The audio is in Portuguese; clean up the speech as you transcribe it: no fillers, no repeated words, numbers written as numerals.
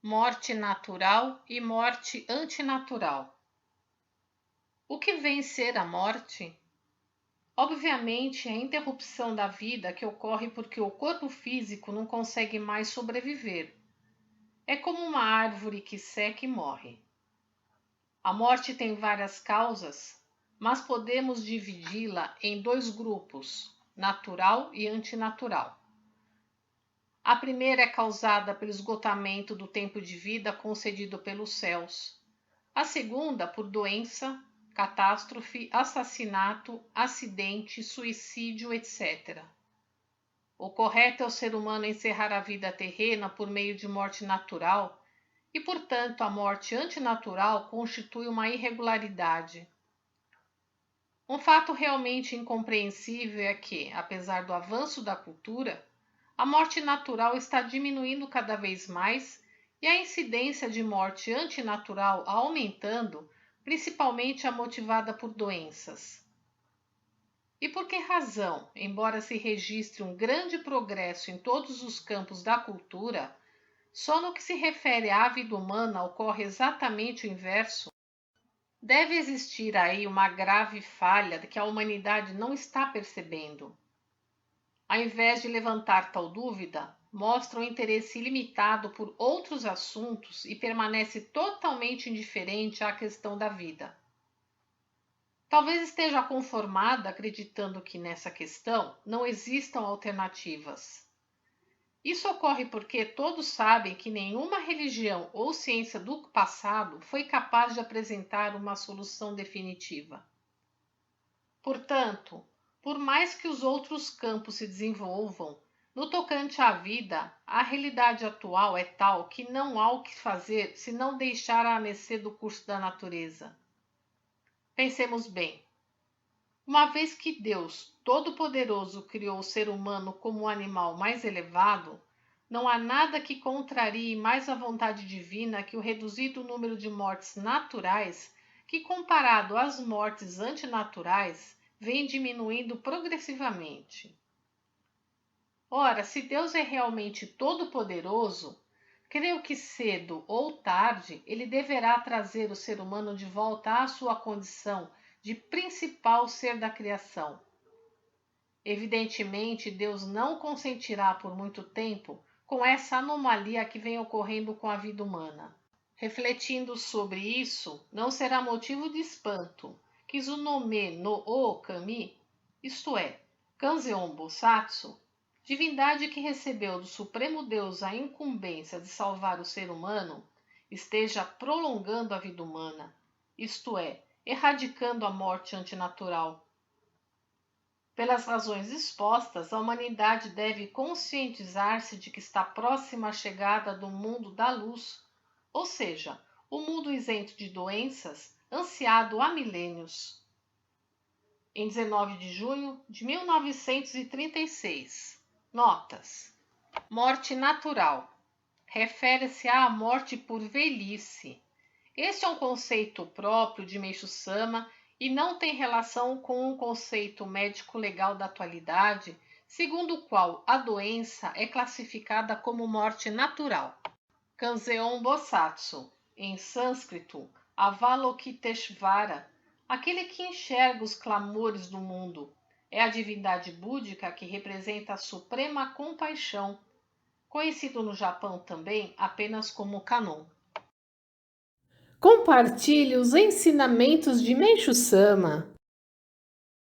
Morte natural e morte antinatural. O que vem ser a morte? Obviamente, é a interrupção da vida que ocorre porque o corpo físico não consegue mais sobreviver. É como uma árvore que seca e morre. A morte tem várias causas, mas podemos dividi-la em dois grupos, natural e antinatural. A primeira é causada pelo esgotamento do tempo de vida concedido pelos céus. A segunda, por doença, catástrofe, assassinato, acidente, suicídio, etc. O correto é o ser humano encerrar a vida terrena por meio de morte natural e, portanto, a morte antinatural constitui uma irregularidade. Um fato realmente incompreensível é que, apesar do avanço da cultura, a morte natural está diminuindo cada vez mais e a incidência de morte antinatural aumentando, principalmente a motivada por doenças. E por que razão, embora se registre um grande progresso em todos os campos da cultura, só no que se refere à vida humana ocorre exatamente o inverso? Deve existir aí uma grave falha que a humanidade não está percebendo. Ao invés de levantar tal dúvida, mostra um interesse ilimitado por outros assuntos e permanece totalmente indiferente à questão da vida. Talvez esteja conformada acreditando que nessa questão não existam alternativas. Isso ocorre porque todos sabem que nenhuma religião ou ciência do passado foi capaz de apresentar uma solução definitiva. Portanto, por mais que os outros campos se desenvolvam, no tocante à vida, a realidade atual é tal que não há o que fazer se não deixar a mercê do curso da natureza. Pensemos bem. Uma vez que Deus Todo-Poderoso criou o ser humano como o animal mais elevado, não há nada que contrarie mais a vontade divina que o reduzido número de mortes naturais, que comparado às mortes antinaturais, vem diminuindo progressivamente. Ora, se Deus é realmente todo-poderoso, creio que cedo ou tarde ele deverá trazer o ser humano de volta à sua condição de principal ser da criação. Evidentemente, Deus não consentirá por muito tempo com essa anomalia que vem ocorrendo com a vida humana. Refletindo sobre isso, não será motivo de espanto que Tsunome no Okami, isto é, Kanzeon Bosatsu, divindade que recebeu do Supremo Deus a incumbência de salvar o ser humano, esteja prolongando a vida humana, isto é, erradicando a morte antinatural. Pelas razões expostas, a humanidade deve conscientizar-se de que está próxima à chegada do mundo da luz, ou seja, o mundo isento de doenças, ansiado há milênios. Em 19 de junho de 1936. Notas. Morte natural. Refere-se à morte por velhice. Este é um conceito próprio de Meishu Sama e não tem relação com um conceito médico-legal da atualidade, segundo o qual a doença é classificada como morte natural. Kanzeon Bosatsu, em sânscrito, Avalokiteshvara, aquele que enxerga os clamores do mundo, é a divindade búdica que representa a suprema compaixão, conhecido no Japão também apenas como Kanon. Compartilhe os ensinamentos de Meishu Sama.